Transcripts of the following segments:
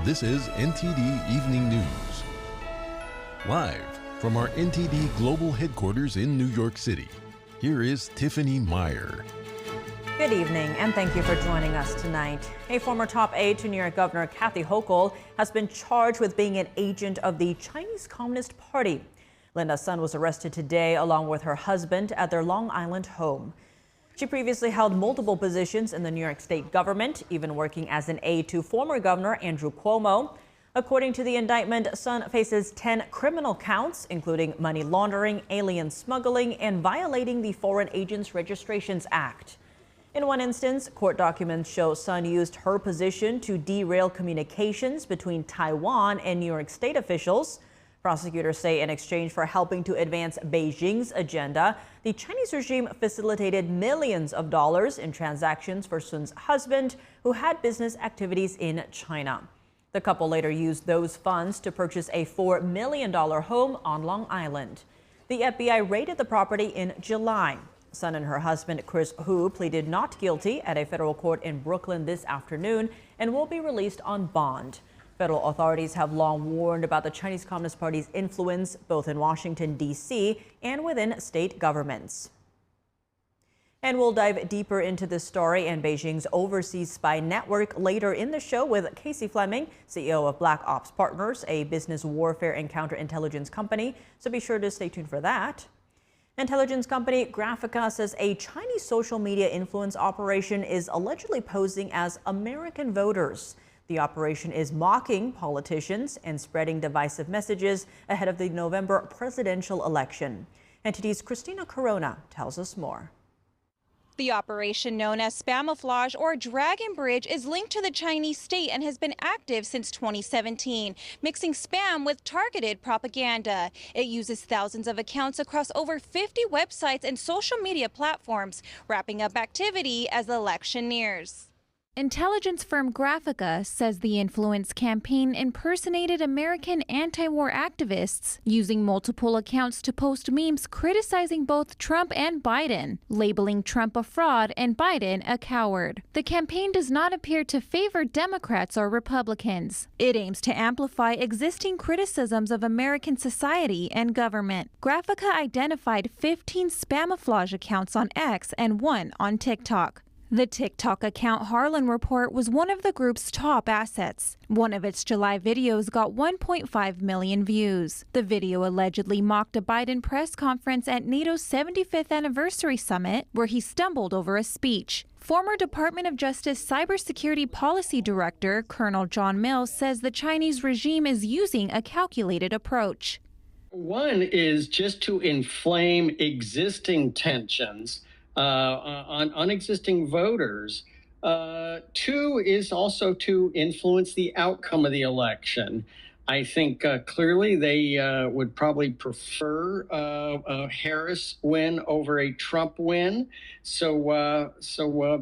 This is NTD Evening News. Live from our NTD Global Headquarters in New York City, here is Tiffany Meyer. Good evening, and thank you for joining us tonight. A former top aide to New York Governor Kathy Hochul has been charged with being an agent of the Chinese Communist Party. Linda's son was arrested today along with her husband at their Long Island home. She previously held multiple positions in the New York state government, even working as an aide to former Governor Andrew Cuomo. According to the indictment, Son faces 10 criminal counts, including money laundering, alien smuggling, and violating the Foreign Agents Registrations Act. In one instance, court documents show Son used her position to derail communications between Taiwan and New York state officials. Prosecutors say in exchange for helping to advance Beijing's agenda, the Chinese regime facilitated millions of dollars in transactions for Sun's husband, who had business activities in China. The couple later used those funds to purchase a $4 million home on Long Island. The FBI raided the property in July. Son and her husband, Chris Hu, pleaded not guilty at a federal court in Brooklyn this afternoon and will be released on bond. Federal authorities have long warned about the Chinese Communist Party's influence both in Washington, D.C. and within state governments. And we'll dive deeper into this story and Beijing's overseas spy network later in the show with Casey Fleming, CEO of Black Ops Partners, a business warfare and counterintelligence company. So be sure to stay tuned for that. Intelligence company Graphica says a Chinese social media influence operation is allegedly posing as American voters. The operation is mocking politicians and spreading divisive messages ahead of the November presidential election. NTD's Christina Corona tells us more. The operation, known as Spamouflage or Dragon Bridge, is linked to the Chinese state and has been active since 2017, mixing spam with targeted propaganda. It uses thousands of accounts across over 50 websites and social media platforms, wrapping up activity as the election nears. Intelligence firm Graphica says the influence campaign impersonated American anti-war activists, using multiple accounts to post memes criticizing both Trump and Biden, labeling Trump a fraud and Biden a coward. The campaign does not appear to favor Democrats or Republicans. It aims to amplify existing criticisms of American society and government. Graphica identified 15 Spamouflage accounts on X and one on TikTok. The TikTok account Harlan Report was one of the group's top assets. One of its July videos got 1.5 million views. The video allegedly mocked a Biden press conference at NATO's 75th anniversary summit, where he stumbled over a speech. Former Department of Justice Cybersecurity Policy Director Colonel John Mills says the Chinese regime is using a calculated approach. One is just to inflame existing tensions on existing voters. Two is also to influence the outcome of the election. I think clearly they would probably prefer a Harris win over a Trump win. So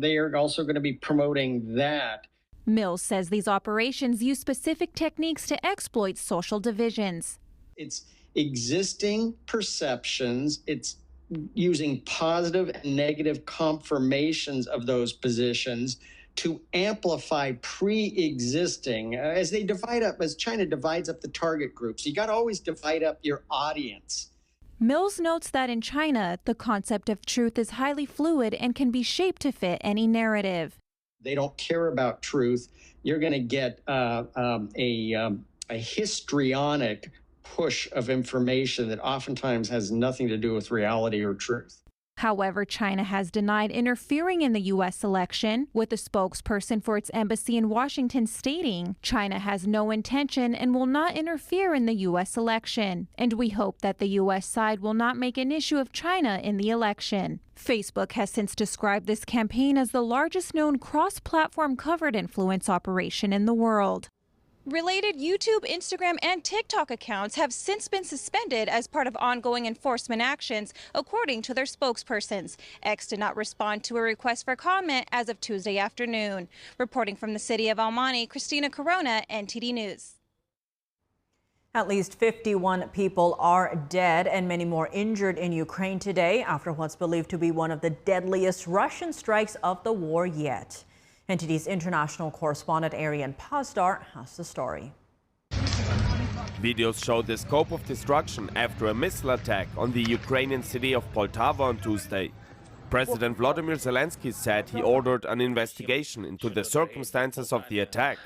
they are also going to be promoting that. Mills says these operations use specific techniques to exploit social divisions. It's existing perceptions. It's using positive and negative confirmations of those positions to amplify pre-existing as they divide up, as China divides up the target groups. You got to always divide up your audience. Mills notes that in China, the concept of truth is highly fluid and can be shaped to fit any narrative. They don't care about truth. You're going to get a histrionic push of information that oftentimes has nothing to do with reality or truth. However, China has denied interfering in the U.S. election, with a spokesperson for its embassy in Washington stating China has no intention and will not interfere in the U.S. election. And we hope that the U.S. side will not make an issue of China in the election. Facebook has since described this campaign as the largest known cross-platform covert influence operation in the world. Related YouTube, Instagram, and TikTok accounts have since been suspended as part of ongoing enforcement actions, according to their spokespersons. X did not respond to a request for comment as of Tuesday afternoon. Reporting from the city of El Monte, Christina Corona, NTD News. At least 51 people are dead and many more injured in Ukraine today after what's believed to be one of the deadliest Russian strikes of the war yet. NTD's international correspondent Arian Pazdar has the story. Videos show the scope of destruction after a missile attack on the Ukrainian city of Poltava on Tuesday. President Volodymyr Zelenskyy said he ordered an investigation into the circumstances of the attack.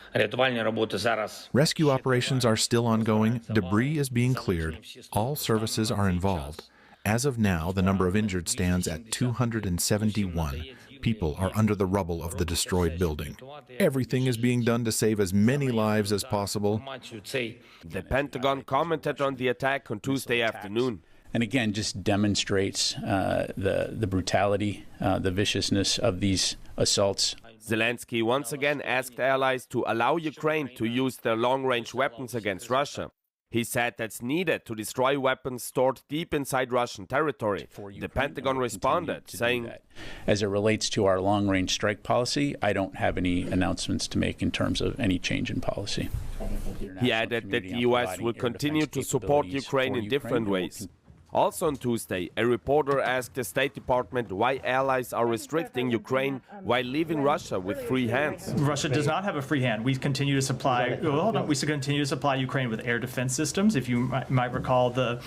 Rescue operations are still ongoing. Debris is being cleared. All services are involved. As of now, the number of injured stands at 271. People are under the rubble of the destroyed building. Everything is being done to save as many lives as possible. The Pentagon commented on the attack on Tuesday afternoon. And again, just demonstrates the brutality, the viciousness of these assaults. Zelenskyy once again asked allies to allow Ukraine to use their long-range weapons against Russia. He said that's needed to destroy weapons stored deep inside Russian territory. The Pentagon responded, saying, as it relates to our long-range strike policy, I don't have any announcements to make in terms of any change in policy. He added that the U.S. will continue to support Ukraine in different ways. Also on Tuesday, a reporter asked the State Department why allies are restricting Ukraine while leaving Russia with free hands. Russia does not have a free hand. We continue to supply. We continue to supply Ukraine with air defense systems. If you might recall the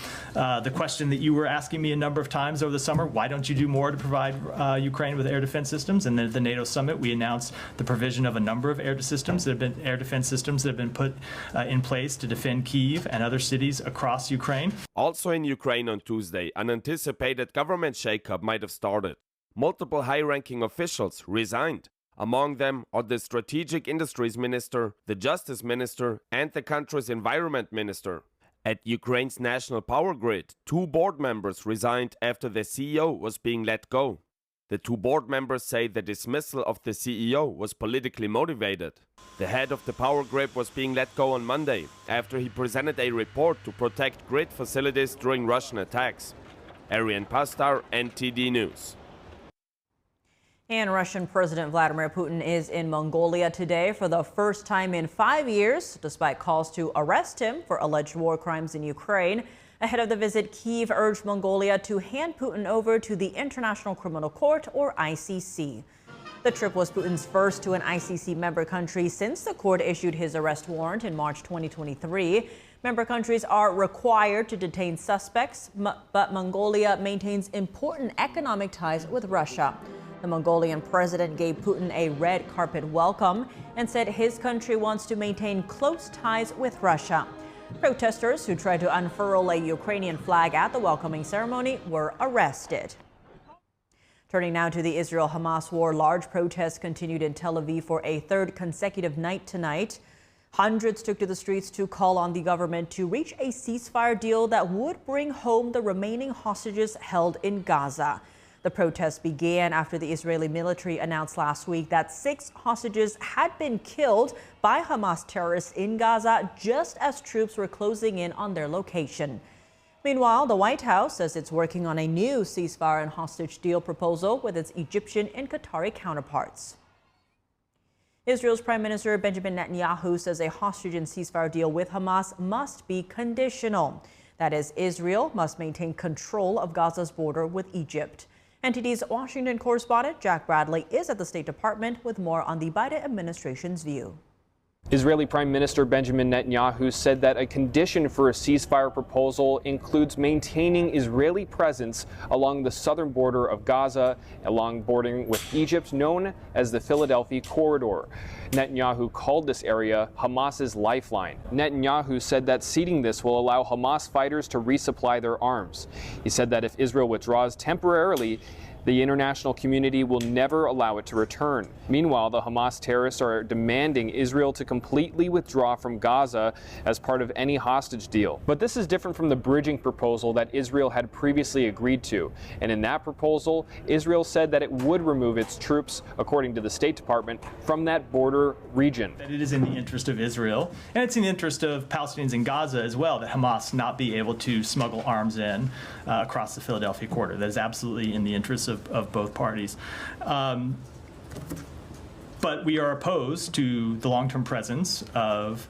question that you were asking me a number of times over the summer, why don't you do more to provide Ukraine with air defense systems? And then at the NATO summit, we announced the provision of a number of air defense systems that have been put in place to defend Kyiv and other cities across Ukraine. Also in Ukraine on Tuesday, an anticipated government shakeup might have started. Multiple high-ranking officials resigned. Among them are the Strategic Industries Minister, the Justice Minister, and the country's Environment Minister. At Ukraine's national power grid, 2 board members resigned after the CEO was being let go. The 2 board members say the dismissal of the CEO was politically motivated. The head of the power grid was being let go on Monday after he presented a report to protect grid facilities during Russian attacks. Arian Pazdar, NTD News. And Russian President Vladimir Putin is in Mongolia today for the first time in 5 years, despite calls to arrest him for alleged war crimes in Ukraine. Ahead of the visit, Kyiv urged Mongolia to hand Putin over to the International Criminal Court, or ICC. The trip was Putin's first to an ICC member country since the court issued his arrest warrant in March 2023. Member countries are required to detain suspects, but Mongolia maintains important economic ties with Russia. The Mongolian president gave Putin a red carpet welcome and said his country wants to maintain close ties with Russia. Protesters who tried to unfurl a Ukrainian flag at the welcoming ceremony were arrested. Turning now to the Israel-Hamas war, large protests continued in Tel Aviv for a 3rd consecutive night tonight. Hundreds took to the streets to call on the government to reach a ceasefire deal that would bring home the remaining hostages held in Gaza. The protests began after the Israeli military announced last week that 6 hostages had been killed by Hamas terrorists in Gaza just as troops were closing in on their location. Meanwhile, the White House says it's working on a new ceasefire and hostage deal proposal with its Egyptian and Qatari counterparts. Israel's Prime Minister Benjamin Netanyahu says a hostage and ceasefire deal with Hamas must be conditional. That is, Israel must maintain control of Gaza's border with Egypt. NTD's Washington correspondent Jack Bradley is at the State Department with more on the Biden administration's view. Israeli Prime Minister Benjamin Netanyahu said that a condition for a ceasefire proposal includes maintaining Israeli presence along the southern border of Gaza, along bordering with Egypt, known as the Philadelphia Corridor. Netanyahu called this area Hamas's lifeline. Netanyahu said that ceding this will allow Hamas fighters to resupply their arms. He said that if Israel withdraws temporarily, the international community will never allow it to return. Meanwhile, the Hamas terrorists are demanding Israel to completely withdraw from Gaza as part of any hostage deal. But this is different from the bridging proposal that Israel had previously agreed to. And in that proposal, Israel said that it would remove its troops, according to the State Department, from that border region. That it is in the interest of Israel, and it's in the interest of Palestinians in Gaza as well, that Hamas not be able to smuggle arms in across the Philadelphia Corridor. That is absolutely in the interest of both parties. But we are opposed to the long-term presence of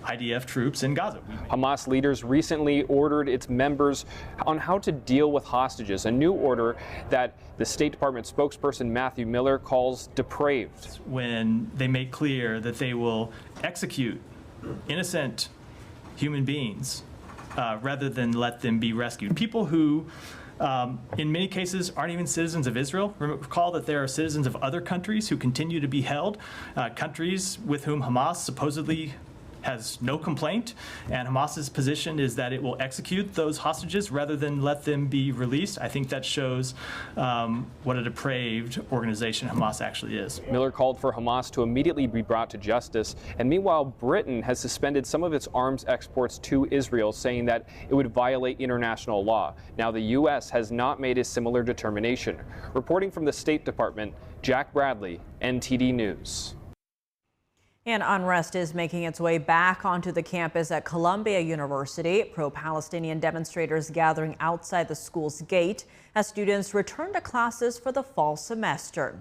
IDF troops in Gaza. Hamas leaders recently ordered its members on how to deal with hostages, a new order that the State Department spokesperson Matthew Miller calls depraved. When they make clear that they will execute innocent human beings rather than let them be rescued. People who, in many cases, aren't even citizens of Israel. Recall that there are citizens of other countries who continue to be held, countries with whom Hamas supposedly has no complaint, and Hamas's position is that it will execute those hostages rather than let them be released. I think that shows what a depraved organization Hamas actually is. Miller called for Hamas to immediately be brought to justice, and meanwhile, Britain has suspended some of its arms exports to Israel, saying that it would violate international law. Now, the U.S. has not made a similar determination. Reporting from the State Department, Jack Bradley, NTD News. And unrest is making its way back onto the campus at Columbia University. Pro-Palestinian demonstrators gathering outside the school's gate as students return to classes for the fall semester.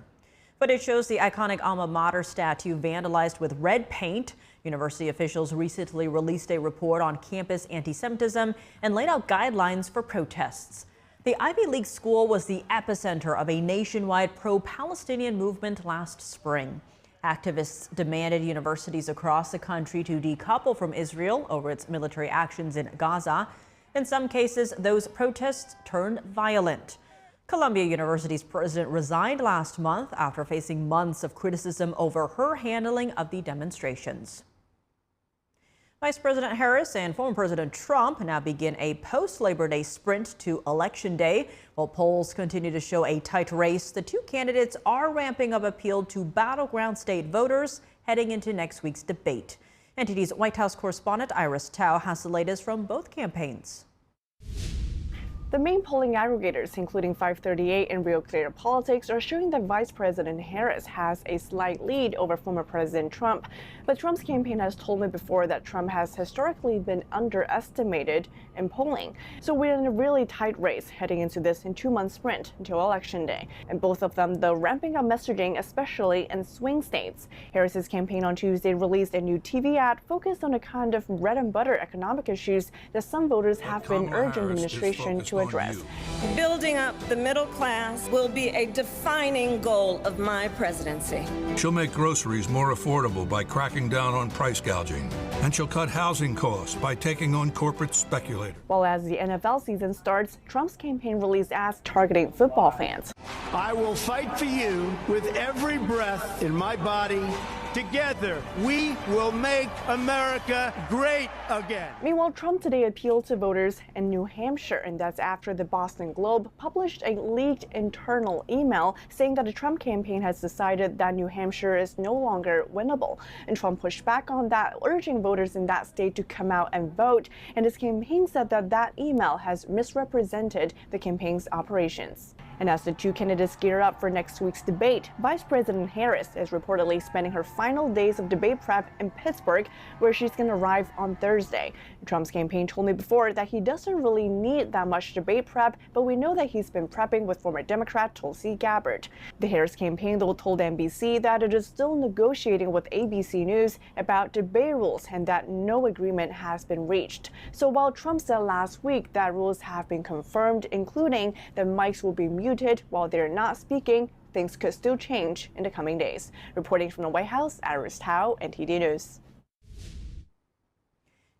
Footage shows the iconic alma mater statue vandalized with red paint. University officials recently released a report on campus anti-Semitism and laid out guidelines for protests. The Ivy League school was the epicenter of a nationwide pro-Palestinian movement last spring. Activists demanded universities across the country to decouple from Israel over its military actions in Gaza. In some cases, those protests turned violent. Columbia University's president resigned last month after facing months of criticism over her handling of the demonstrations. Vice President Harris and former President Trump now begin a post-Labor Day sprint to Election Day. While polls continue to show a tight race, the two candidates are ramping up appeal to battleground state voters heading into next week's debate. NTD's White House correspondent Iris Tao has the latest from both campaigns. The main polling aggregators, including 538 and Real Clear Politics, are showing that Vice President Harris has a slight lead over former President Trump. But Trump's campaign has told me before that Trump has historically been underestimated in polling. So we're in a really tight race heading into this 2-month sprint until Election Day. And both of them, though, ramping up messaging, especially in swing states. Harris's campaign on Tuesday released a new TV ad focused on the kind of bread and butter economic issues that some voters have been urging the administration to address. Building up the middle class will be a defining goal of my presidency. She'll make groceries more affordable by cracking down on price gouging. And she'll cut housing costs by taking on corporate speculators. While as the NFL season starts, Trump's campaign released ads targeting football fans. I will fight for you with every breath in my body. Together, we will make America great again. Meanwhile, Trump today appealed to voters in New Hampshire, and that's after the Boston Globe published a leaked internal email saying that the Trump campaign has decided that New Hampshire is no longer winnable. And Trump pushed back on that, urging voters in that state to come out and vote. And his campaign said that that email has misrepresented the campaign's operations. And as the two candidates gear up for next week's debate, Vice President Harris is reportedly spending her final days of debate prep in Pittsburgh, where she's going to arrive on Thursday. Trump's campaign told me before that he doesn't really need that much debate prep, but we know that he's been prepping with former Democrat Tulsi Gabbard. The Harris campaign, though, told NBC that it is still negotiating with ABC News about debate rules and that no agreement has been reached. So while Trump said last week that rules have been confirmed, including that mics will be muted while they're not speaking, things could still change in the coming days. Reporting from the White House, Iris Tao, NTD News.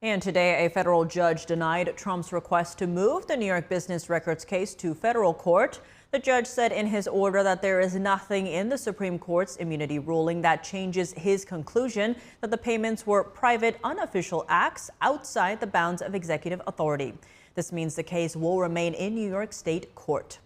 And today, a federal judge denied Trump's request to move the New York business records case to federal court. The judge said in his order that there is nothing in the Supreme Court's immunity ruling that changes his conclusion that the payments were private, unofficial acts outside the bounds of executive authority. This means the case will remain in New York State court.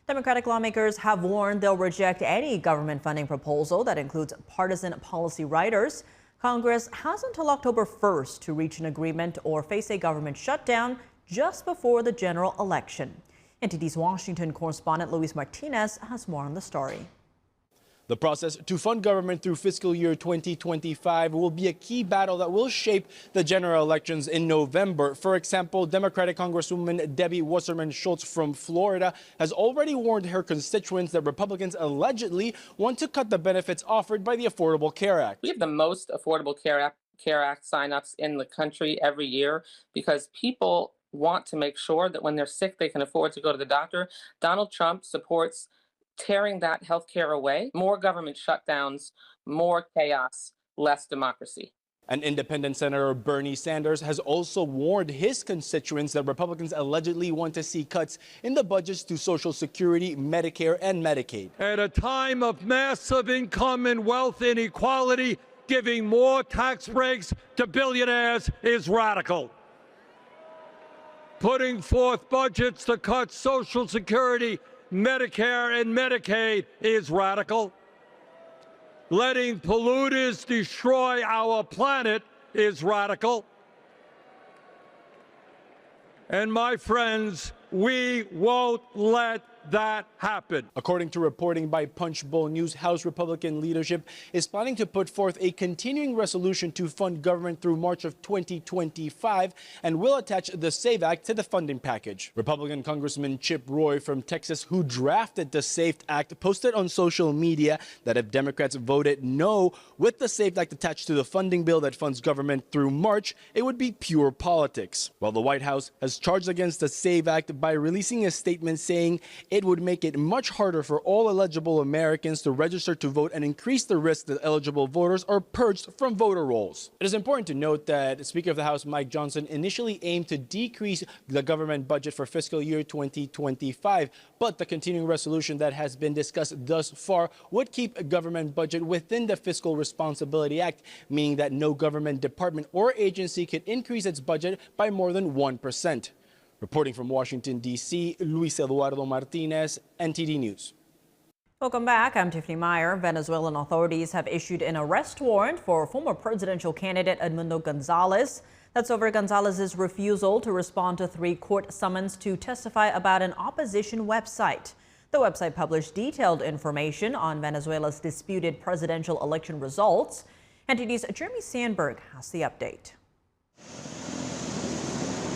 Democratic lawmakers have warned they'll reject any government funding proposal that includes partisan policy riders. Congress has until October 1st to reach an agreement or face a government shutdown just before the general election. NTD's Washington correspondent Luis Martinez has more on the story. The process to fund government through fiscal year 2025 will be a key battle that will shape the general elections in November. For example, Democratic Congresswoman Debbie Wasserman Schultz from Florida has already warned her constituents that Republicans allegedly want to cut the benefits offered by the Affordable Care Act. We have the most Affordable Care Act Care Act signups in the country every year because people want to make sure that when they're sick, they can afford to go to the doctor. Donald Trump supports tearing that health care away. More government shutdowns, more chaos, less democracy. And independent Senator Bernie Sanders has also warned his constituents that Republicans allegedly want to see cuts in the budgets to Social Security, Medicare, and Medicaid. At a time of massive income and wealth inequality, giving more tax breaks to billionaires is radical. Putting forth budgets to cut Social Security, Medicare, and Medicaid is radical. Letting polluters destroy our planet is radical. And my friends, we won't let that happen. According to reporting by Punchbowl News, House Republican leadership is planning to put forth a continuing resolution to fund government through March of 2025 and will attach the SAVE Act to the funding package. Republican Congressman Chip Roy from Texas, who drafted the SAVE Act, posted on social media that if Democrats voted no with the SAVE Act attached to the funding bill that funds government through March, it would be pure politics. Well, the White House has charged against the SAVE Act by releasing a statement saying it would make it much harder for all eligible Americans to register to vote and increase the risk that eligible voters are purged from voter rolls. It is important to note that Speaker of the House Mike Johnson initially aimed to decrease the government budget for fiscal year 2025, but the continuing resolution that has been discussed thus far would keep a government budget within the Fiscal Responsibility Act, meaning that no government department or agency could increase its budget by more than 1%. Reporting from Washington, D.C., Luis Eduardo Martinez, NTD News. Welcome back. I'm Tiffany Meyer. Venezuelan authorities have issued an arrest warrant for former presidential candidate Edmundo Gonzalez. That's over Gonzalez's refusal to respond to 3 court summons to testify about an opposition website. The website published detailed information on Venezuela's disputed presidential election results. NTD's Jeremy Sandberg has the update.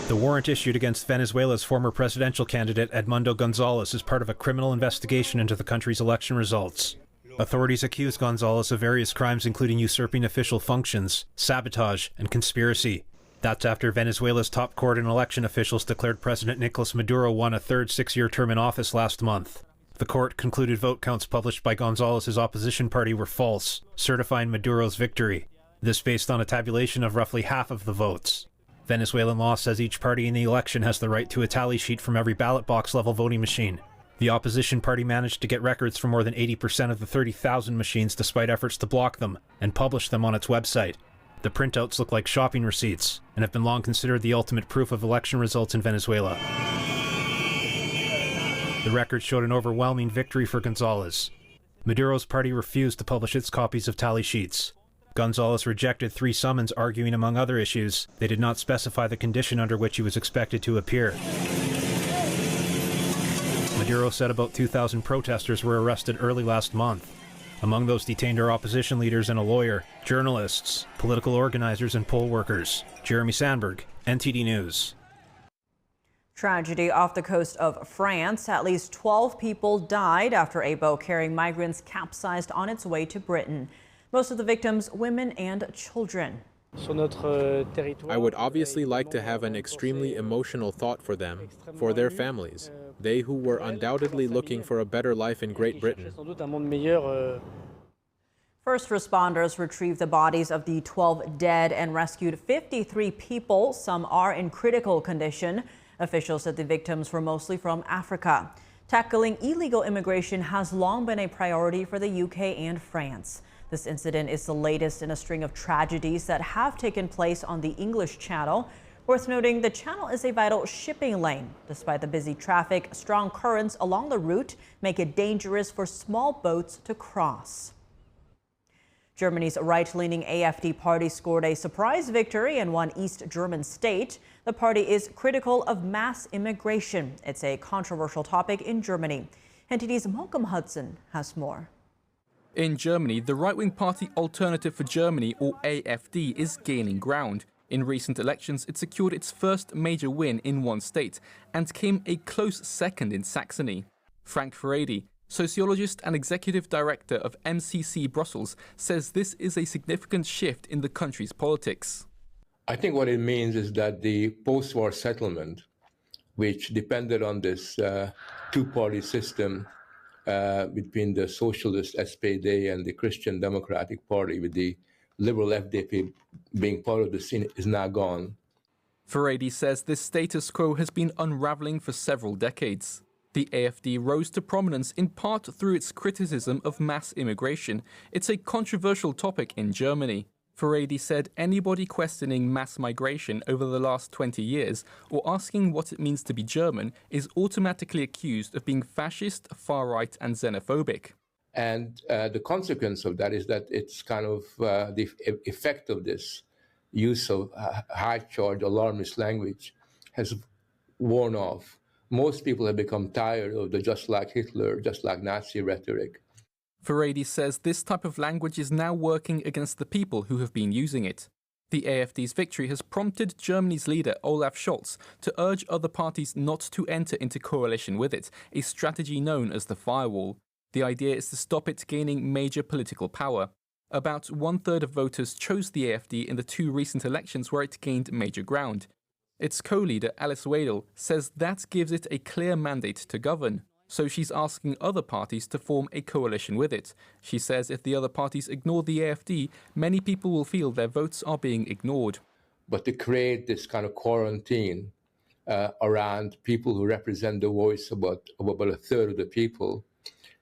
The warrant issued against Venezuela's former presidential candidate Edmundo Gonzalez is part of a criminal investigation into the country's election results. Authorities accuse Gonzalez of various crimes including usurping official functions, sabotage, and conspiracy. That's after Venezuela's top court and election officials declared President Nicolas Maduro won a third 6-year term in office last month. The court concluded vote counts published by Gonzalez's opposition party were false, certifying Maduro's victory. This based on a tabulation of roughly half of the votes. Venezuelan law says each party in the election has the right to a tally sheet from every ballot box level voting machine. The opposition party managed to get records for more than 80% of the 30,000 machines despite efforts to block them and publish them on its website. The printouts look like shopping receipts and have been long considered the ultimate proof of election results in Venezuela. The records showed an overwhelming victory for Gonzalez. Maduro's party refused to publish its copies of tally sheets. Gonzalez rejected 3 summons, arguing, among other issues, they did not specify the condition under which he was expected to appear. Maduro said about 2,000 protesters were arrested early last month. Among those detained are opposition leaders and a lawyer, journalists, political organizers, and poll workers. Jeremy Sandberg, NTD News. Tragedy off the coast of France. At least 12 people died after a boat carrying migrants capsized on its way to Britain. Most of the victims, women and children. I would obviously like to have an extremely emotional thought for them, for their families, they who were undoubtedly looking for a better life in Great Britain. First responders retrieved the bodies of the 12 dead and rescued 53 people. Some are in critical condition. Officials said the victims were mostly from Africa. Tackling illegal immigration has long been a priority for the UK and France. This incident is the latest in a string of tragedies that have taken place on the English Channel. Worth noting, the channel is a vital shipping lane. Despite the busy traffic, strong currents along the route make it dangerous for small boats to cross. Germany's right-leaning AfD party scored a surprise victory in one East German state. The party is critical of mass immigration. It's a controversial topic in Germany. NTD's Malcolm Hudson has more. In Germany, the right-wing party Alternative for Germany, or AfD, is gaining ground. In recent elections, it secured its first major win in one state and came a close second in Saxony. Frank Furedi, Sociologist and executive director of MCC Brussels says this is a significant shift in the country's politics. I think what it means is that the post-war settlement, which depended on this two-party system between the socialist SPD and the Christian Democratic Party, with the liberal FDP being part of the scene, is now gone. Fritz says this status quo has been unraveling for several decades. The AfD rose to prominence in part through its criticism of mass immigration. It's a controversial topic in Germany. Fritz said anybody questioning mass migration over the last 20 years or asking what it means to be German is automatically accused of being fascist, far-right and xenophobic. And the consequence of that is that it's kind of the effect of this use of high-charge alarmist language has worn off. Most people have become tired of the just like Hitler, just like Nazi rhetoric. Fritz says this type of language is now working against the people who have been using it. The AfD's victory has prompted Germany's leader Olaf Scholz to urge other parties not to enter into coalition with it, a strategy known as the firewall. The idea is to stop it gaining major political power. About 1/3 of voters chose the AfD in the two recent elections where it gained major ground. Its co-leader, Alice Weidel, says that gives it a clear mandate to govern. So she's asking other parties to form a coalition with it. She says if the other parties ignore the AfD, many people will feel their votes are being ignored. But to create this kind of quarantine around people who represent the voice of about 1/3 of the people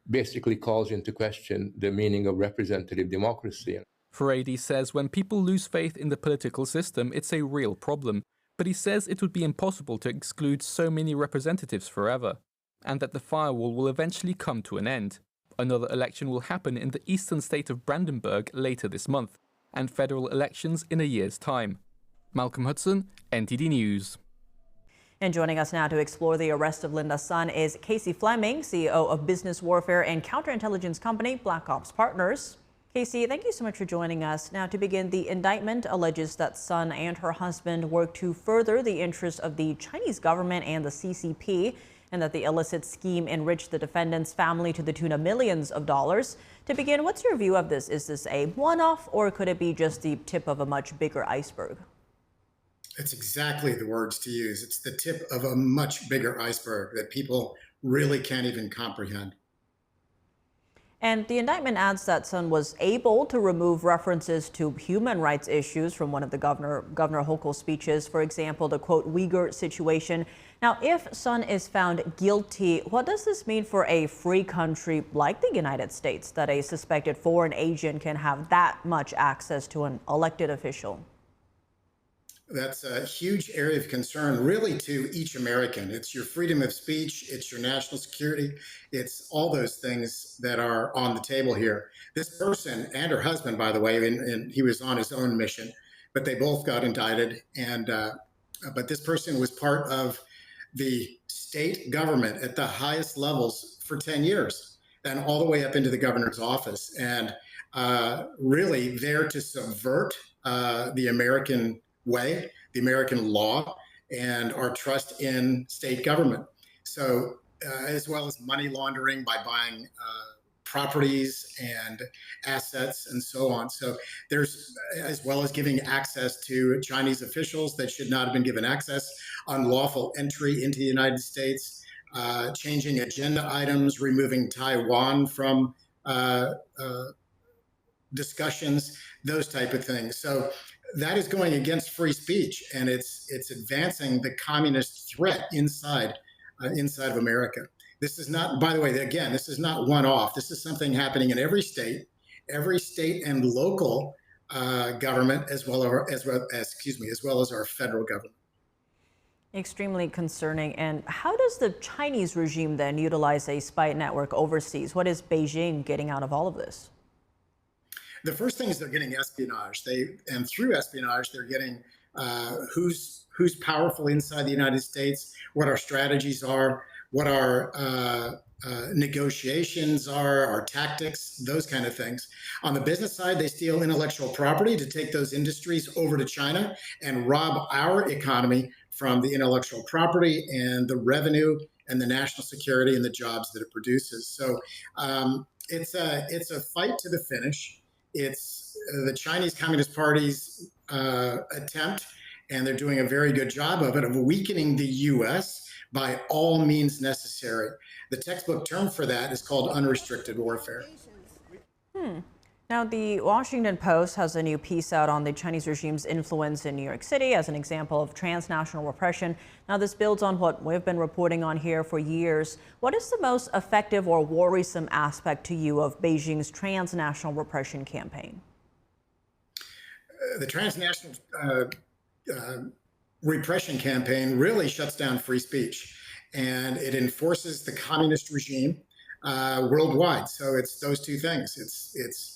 basically calls into question the meaning of representative democracy. Fritz says when people lose faith in the political system, it's a real problem. But he says it would be impossible to exclude so many representatives forever, and that the firewall will eventually come to an end. Another election will happen in the eastern state of Brandenburg later this month, and federal elections in a year's time. Malcolm Hudson, NTD News. And joining us now to explore the arrest of Linda's son is Casey Fleming, CEO of business warfare and counterintelligence company Black Ops Partners. Casey, thank you so much for joining us. Now, to begin, the indictment alleges that Sun and her husband worked to further the interests of the Chinese government and the CCP, and that the illicit scheme enriched the defendant's family to the tune of millions of dollars. To begin, what's your view of this? Is this a one-off, or could it be just the tip of a much bigger iceberg? It's exactly the words to use. It's the tip of a much bigger iceberg that people really can't even comprehend. And the indictment adds that Sun was able to remove references to human rights issues from one of the Governor Hochul's speeches, for example, the quote Uyghur situation. Now, if Sun is found guilty, what does this mean for a free country like the United States, that a suspected foreign agent can have that much access to an elected official? That's a huge area of concern, really, to each American. It's your freedom of speech, it's your national security, it's all those things that are on the table here. This person and her husband, by the way, and he was on his own mission, but they both got indicted. And but this person was part of the state government at the highest levels for 10 years, and all the way up into the governor's office, and really there to subvert the American way, the American law, and our trust in state government. So as well as money laundering by buying properties and assets and so on. So there's, as well as giving access to Chinese officials that should not have been given access, unlawful entry into the United States, changing agenda items, removing Taiwan from discussions, those type of things. So that is going against free speech, and it's advancing the communist threat inside of America. This is not, by the way, again, this is not one-off. This is something happening in every state and local government, as well as our federal government. Extremely concerning. And how does the Chinese regime then utilize a spy network overseas? What is Beijing getting out of all of this? The first thing is they're getting espionage. And through espionage, they're getting who's powerful inside the United States, what our strategies are, what our negotiations are, our tactics, those kind of things. On the business side, they steal intellectual property to take those industries over to China and rob our economy from the intellectual property and the revenue and the national security and the jobs that it produces. So it's a fight to the finish. It's the Chinese Communist Party's attempt, and they're doing a very good job of it, of weakening the U.S. by all means necessary. The textbook term for that is called unrestricted warfare. Now, the Washington Post has a new piece out on the Chinese regime's influence in New York City as an example of transnational repression. Now, this builds on what we've been reporting on here for years. What is the most effective or worrisome aspect to you of Beijing's transnational repression campaign? The transnational repression campaign really shuts down free speech, and it enforces the communist regime worldwide. So it's those two things. It's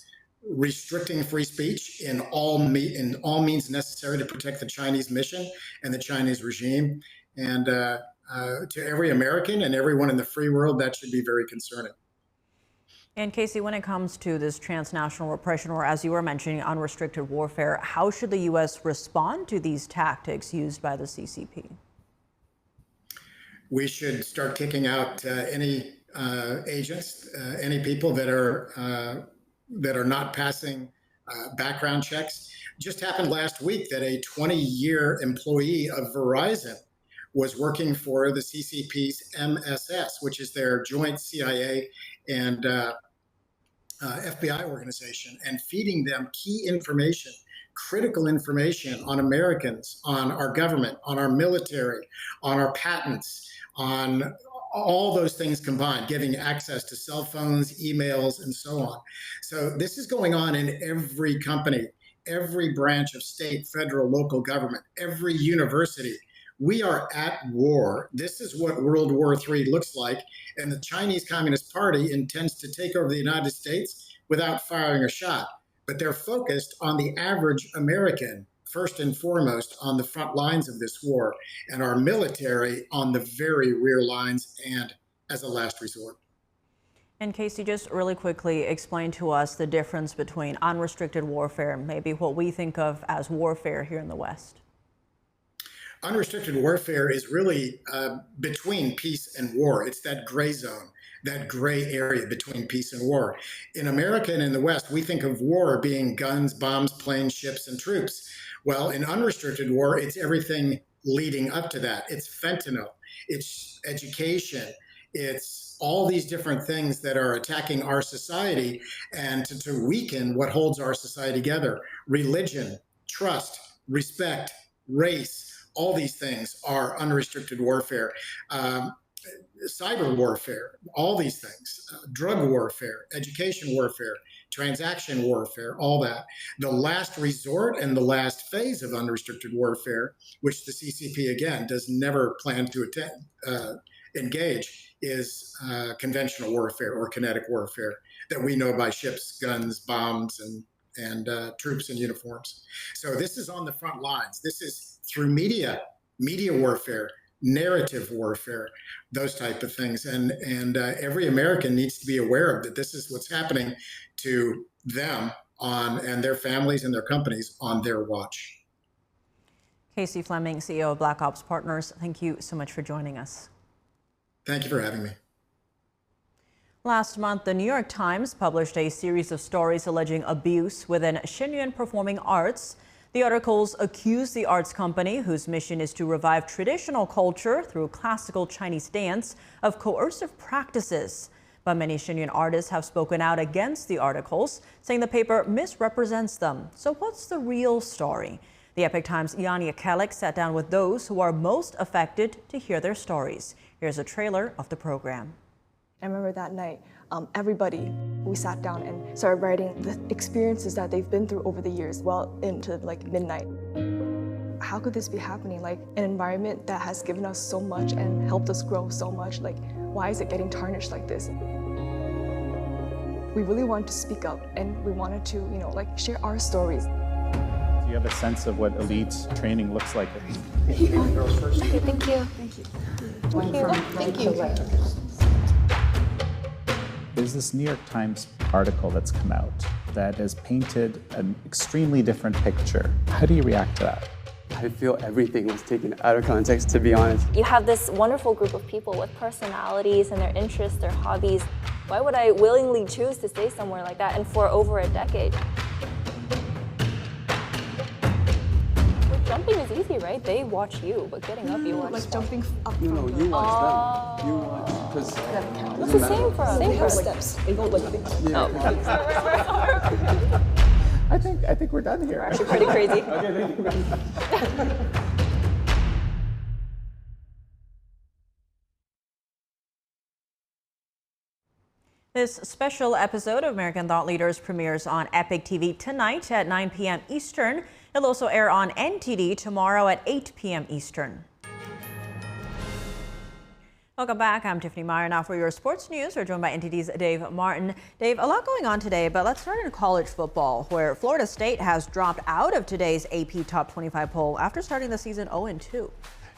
restricting free speech in all means necessary to protect the Chinese mission and the Chinese regime. And to every American and everyone in the free world, that should be very concerning. And Casey, when it comes to this transnational repression, or as you were mentioning, unrestricted warfare, how should the U.S. respond to these tactics used by the CCP? We should start kicking out any agents, any people that are not passing background checks. Just happened last week that a 20-year employee of Verizon was working for the CCP's MSS, which is their joint CIA and FBI organization, and feeding them key information, critical information on Americans, on our government, on our military, on our patents, on all those things combined, giving access to cell phones, emails, and so on. So this is going on in every company, every branch of state, federal, local government, every university. We are at war. This is what World War III looks like. And the Chinese Communist Party intends to take over the United States without firing a shot. But they're focused on the average American, first and foremost, on the front lines of this war, and our military on the very rear lines and as a last resort. And Casey, just really quickly explain to us the difference between unrestricted warfare and maybe what we think of as warfare here in the West. Unrestricted warfare is really between peace and war. It's that gray zone, that gray area between peace and war. In America and in the West, we think of war being guns, bombs, planes, ships, and troops. Well, in unrestricted war, it's everything leading up to that. It's fentanyl, it's education, it's all these different things that are attacking our society and to weaken what holds our society together. Religion, trust, respect, race, all these things are unrestricted warfare. Cyber warfare, all these things, drug warfare, education warfare, transaction warfare, all that. The last resort and the last phase of unrestricted warfare, which the CCP, again, does never plan to engage, is conventional warfare or kinetic warfare that we know by ships, guns, bombs, and troops in uniforms. So this is on the front lines. This is through media warfare, narrative warfare, those type of things. And every American needs to be aware of that. This is what's happening to them and their families and their companies on their watch. Casey Fleming, CEO of Black Ops Partners, thank you so much for joining us. Thank you for having me. Last month, the New York Times published a series of stories alleging abuse within Shen Performing Arts. The articles accuse the arts company, whose mission is to revive traditional culture through classical Chinese dance, of coercive practices. But many Shen artists have spoken out against the articles, saying the paper misrepresents them. So what's the real story? The Epoch Times' Yanni Akalik sat down with those who are most affected to hear their stories. Here's a trailer of the program. I remember that night, everybody, we sat down and started writing the experiences that they've been through over the years, well into like midnight. How could this be happening? Like an environment that has given us so much and helped us grow so much, like why is it getting tarnished like this? We really wanted to speak up and we wanted to, like share our stories. Do you have a sense of what elite training looks like? Okay, thank you. Thank you. Thank you. There's this New York Times article that's come out that has painted an extremely different picture. How do you react to that? I feel everything was taken out of context, to be honest. You have this wonderful group of people with personalities and their interests, their hobbies. Why would I willingly choose to stay somewhere like that and for over a decade? Jumping is easy, right? They watch you, but getting up, you watch like them. Jumping up. No, you watch them. You watch, because It's the same for us. They have steps. They go like this. Yeah. I think we're done here. We're actually pretty crazy. Okay, thank you. This special episode of American Thought Leaders premieres on Epic TV tonight at 9 p.m. Eastern. It'll also air on NTD tomorrow at 8 p.m. Eastern. Welcome back. I'm Tiffany Meyer. Now for your sports news, we're joined by NTD's Dave Martin. Dave, a lot going on today, but let's start in college football, where Florida State has dropped out of today's AP Top 25 poll after starting the season 0-2.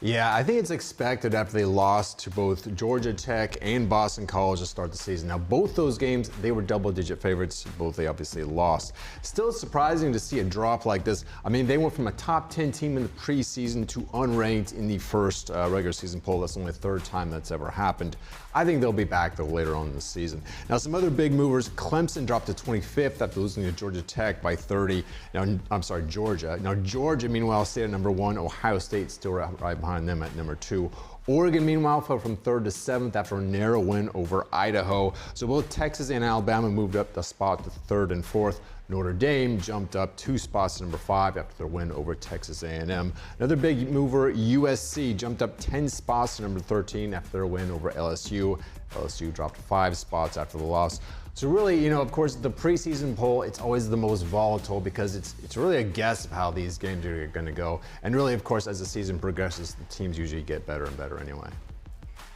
Yeah, I think it's expected after they lost to both Georgia Tech and Boston College to start the season. Now, both those games, they were double-digit favorites. Both they obviously lost. Still, it's surprising to see a drop like this. I mean, they went from a top 10 team in the preseason to unranked in the first regular season poll. That's only the third time that's ever happened. I think they'll be back, though, later on in the season. Now, some other big movers. Clemson dropped to 25th after losing to Georgia Tech by 30. Now, I'm sorry, Georgia. Now, Georgia, meanwhile, stayed at number 1. Ohio State still right behind them at number 2. Oregon, meanwhile, fell from 3rd to 7th after a narrow win over Idaho. So both Texas and Alabama moved up the spot to 3rd and 4th. Notre Dame jumped up 2 spots to number 5 after their win over Texas A&M. Another big mover, USC, jumped up 10 spots to number 13 after their win over LSU. LSU dropped 5 spots after the loss. So really, of course, the preseason poll, it's always the most volatile because it's really a guess of how these games are going to go. And really, of course, as the season progresses, the teams usually get better and better anyway.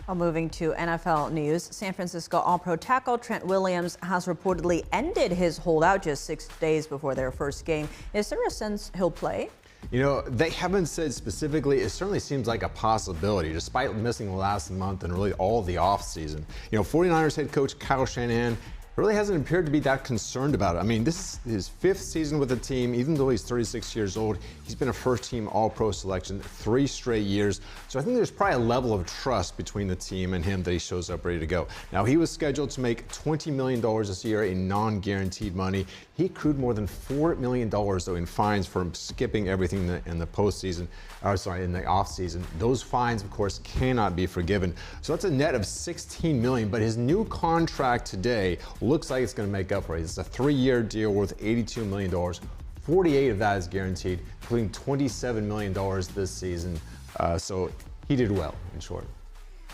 Well, moving to NFL news, San Francisco All-Pro tackle Trent Williams has reportedly ended his holdout just 6 days before their first game. Is there a sense he'll play? They haven't said specifically. It certainly seems like a possibility, despite missing the last month and really all of the offseason. 49ers head coach Kyle Shanahan really hasn't appeared to be that concerned about it. I mean, this is his 5th season with the team. Even though he's 36 years old, he's been a first-team All-Pro selection 3 straight years. So I think there's probably a level of trust between the team and him that he shows up ready to go. Now, he was scheduled to make $20 million this year in non-guaranteed money. He accrued more than $4 million, though, in fines for skipping everything in the postseason. In the offseason. Those fines, of course, cannot be forgiven. So that's a net of $16 million. But his new contract today looks like it's going to make up for it. It's a 3-year deal worth $82 million. 48 of that is guaranteed, including $27 million this season. So he did well, in short.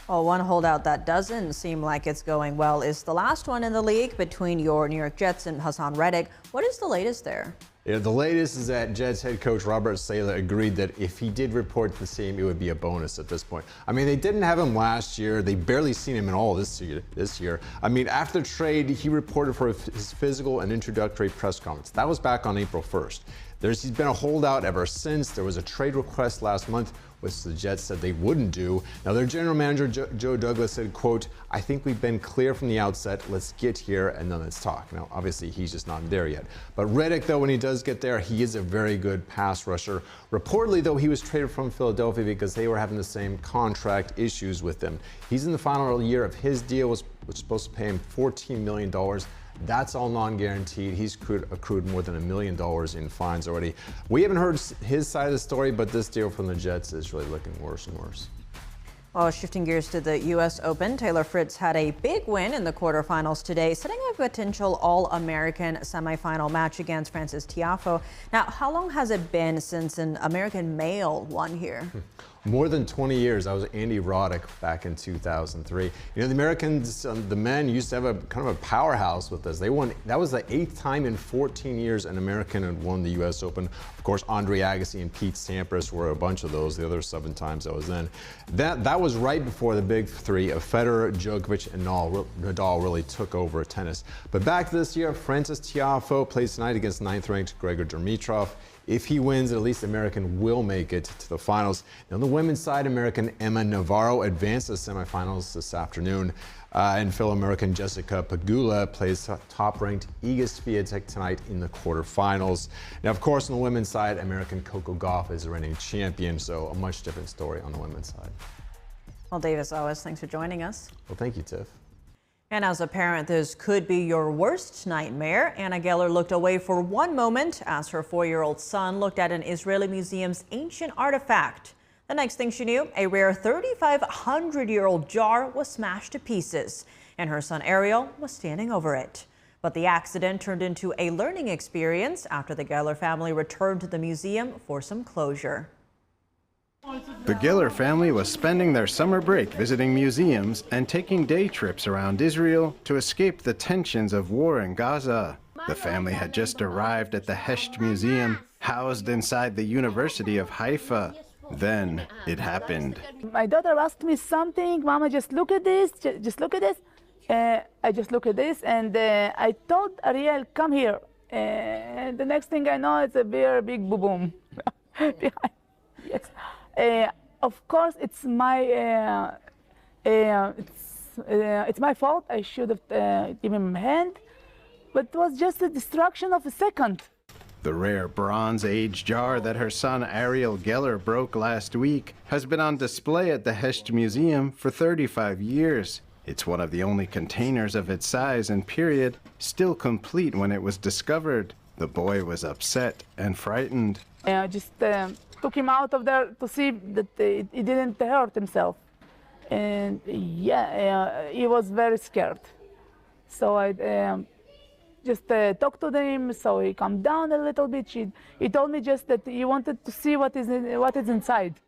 Well, one holdout that doesn't seem like it's going well is the last one in the league between your New York Jets and Haason Reddick. What is the latest there? The latest is that Jets head coach Robert Saleh agreed that if he did report to the team, it would be a bonus at this point. I mean, they didn't have him last year. They barely seen him at all this year. I mean, after the trade, he reported for his physical and introductory press conference. That was back on April 1st. He's been a holdout ever since. There was a trade request last month, which the Jets said they wouldn't do. Now, their general manager, Joe Douglas, said, quote, "I think we've been clear from the outset. Let's get here and then let's talk." Now, obviously, he's just not there yet. But Reddick, though, when he does get there, he is a very good pass rusher. Reportedly, though, he was traded from Philadelphia because they were having the same contract issues with them. He's in the final year of his deal, which was supposed to pay him $14 million. That's all non-guaranteed. He's accrued more than $1 million in fines already. We haven't heard his side of the story, but this deal from the Jets is really looking worse and worse. Well, shifting gears to the U.S. Open, Taylor Fritz had a big win in the quarterfinals today, setting up a potential All-American semifinal match against Frances Tiafoe. Now, how long has it been since an American male won here? More than 20 years. That was Andy Roddick back in 2003. The Americans, the men, used to have a kind of a powerhouse with us. They won. That was the 8th time in 14 years an American had won the U.S. Open. Of course, Andre Agassi and Pete Sampras were a bunch of those. The other 7 times that was then. That was right before the big 3 of Federer, Djokovic, and Nadal really took over tennis. But back this year, Frances Tiafoe plays tonight against 9th-ranked Grigor Dimitrov. If he wins, at least the American will make it to the finals. Now, the women's side, American Emma Navarro advanced to the semifinals this afternoon. And fellow American Jessica Pegula plays top-ranked Iga Swiatek tonight in the quarterfinals. Now, of course, on the women's side, American Coco Gauff is the reigning champion, so a much different story on the women's side. Well, Davis Owens, thanks for joining us. Well, thank you, Tiff. And as a parent, this could be your worst nightmare. Anna Geller looked away for one moment as her 4-year-old son looked at an Israeli museum's ancient artifact. The next thing she knew, a rare 3,500-year-old jar was smashed to pieces, and her son Ariel was standing over it. But the accident turned into a learning experience after the Geller family returned to the museum for some closure. The Geller family was spending their summer break visiting museums and taking day trips around Israel to escape the tensions of war in Gaza. The family had just arrived at the Hesht Museum, housed inside the University of Haifa. Then it happened. My daughter asked me something, Mama, just look at this, just look at this. I just look at this, and I told Ariel, come here. And the next thing I know, it's a very big boom. Yes. Of course, it's my fault. I should have given him a hand, but it was just a distraction of a second. The rare Bronze Age jar that her son Ariel Geller broke last week has been on display at the Hesht Museum for 35 years. It's one of the only containers of its size and period still complete when it was discovered. The boy was upset and frightened. I just took him out of there to see that he didn't hurt himself. And yeah, he was very scared. So I just talked to him, so he calmed down a little bit. He told me just that he wanted to see what is inside.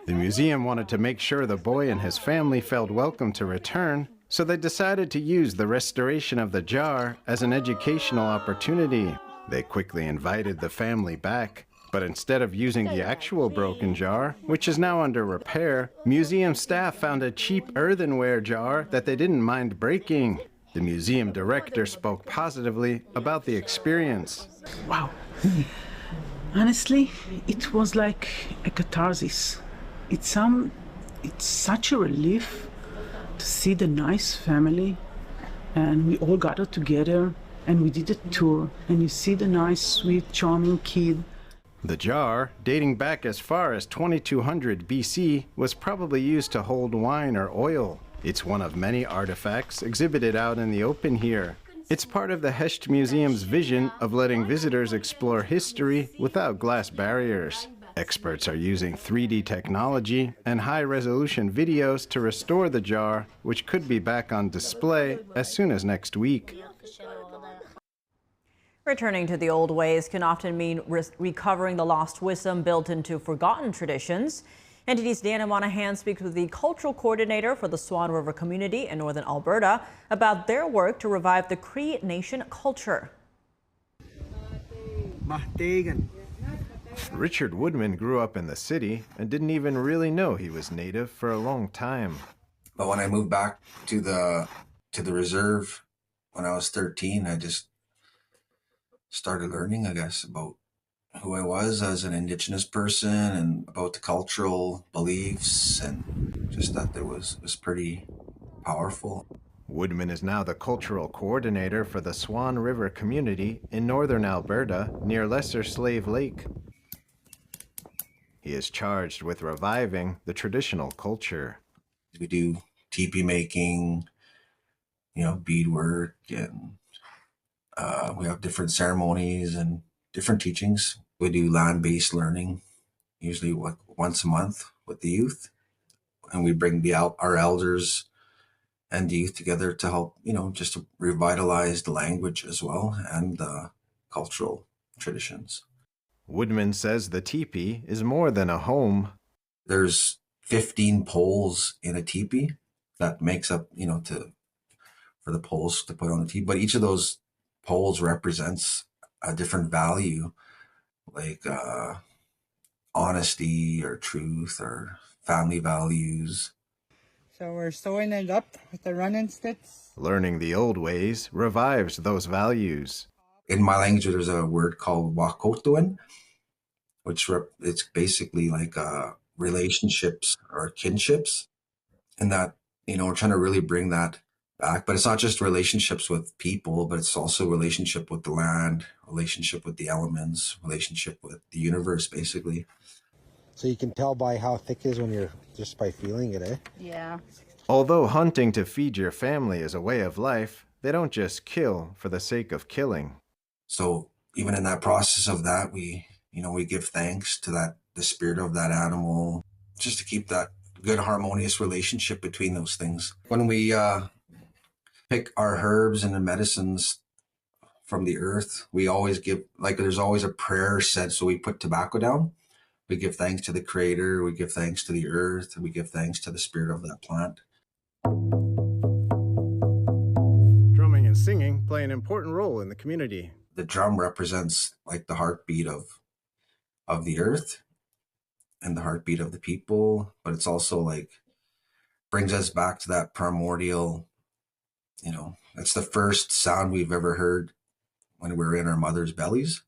The museum wanted to make sure the boy and his family felt welcome to return, so they decided to use the restoration of the jar as an educational opportunity. They quickly invited the family back, but instead of using the actual broken jar, which is now under repair, museum staff found a cheap earthenware jar that they didn't mind breaking. The museum director spoke positively about the experience. Wow. Honestly, it was like a catharsis. It's such a relief to see the nice family, and we all gathered together and we did a tour, and you see the nice, sweet, charming kid. The jar, dating back as far as 2200 BC, was probably used to hold wine or oil. It's one of many artifacts exhibited out in the open here. It's part of the Hesht Museum's vision of letting visitors explore history without glass barriers. Experts are using 3D technology and high-resolution videos to restore the jar, which could be back on display as soon as next week. Returning to the old ways can often mean recovering the lost wisdom built into forgotten traditions. NTD's Dana Monahan speaks with the cultural coordinator for the Swan River community in northern Alberta about their work to revive the Cree Nation culture. Richard Woodman grew up in the city and didn't even really know he was Native for a long time. But when I moved back to the reserve when I was 13, I just started learning, I guess, about who I was as an Indigenous person and about the cultural beliefs, and just thought that was pretty powerful. Woodman is now the cultural coordinator for the Swan River community in northern Alberta near Lesser Slave Lake. He is charged with reviving the traditional culture. We do teepee making, beadwork, and we have different ceremonies and different teachings. We do land-based learning, usually once a month with the youth, and we bring our elders and the youth together to help, just to revitalize the language as well and the cultural traditions. Woodman says the teepee is more than a home. There's 15 poles in a teepee that makes up, for the poles to put on the teepee, but each of those poles represents a different value, like honesty or truth or family values. So we're sewing it up with the running sticks. Learning the old ways revives those values. In my language, there's a word called wakotuin, which it's basically like relationships or kinships, and that, we're trying to really bring that back. But it's not just relationships with people, but it's also relationship with the land, relationship with the elements, relationship with the universe, basically. So you can tell by how thick it is when you're just by feeling it, eh? Yeah. Although hunting to feed your family is a way of life, they don't just kill for the sake of killing. So even in that process of that, we give thanks to the spirit of that animal, just to keep that good harmonious relationship between those things. When we pick our herbs and the medicines from the earth, we always give, there's always a prayer said. So we put tobacco down. We give thanks to the creator, we give thanks to the earth, and we give thanks to the spirit of that plant. Drumming and singing play an important role in the community. The drum represents the heartbeat of the earth and the heartbeat of the people, but it's also brings us back to that primordial, it's the first sound we've ever heard when we were in our mother's bellies,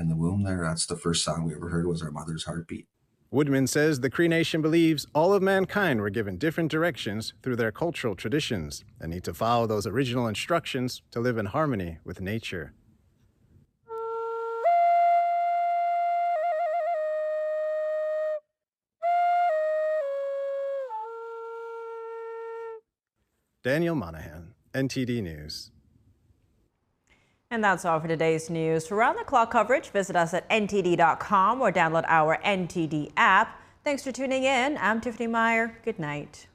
in the womb there. That's the first sound we ever heard, was our mother's heartbeat. Woodman says the Cree Nation believes all of mankind were given different directions through their cultural traditions and need to follow those original instructions to live in harmony with nature. Daniel Monahan, NTD News. And that's all for today's news. For round-the-clock coverage, visit us at ntd.com or download our NTD app. Thanks for tuning in. I'm Tiffany Meyer. Good night.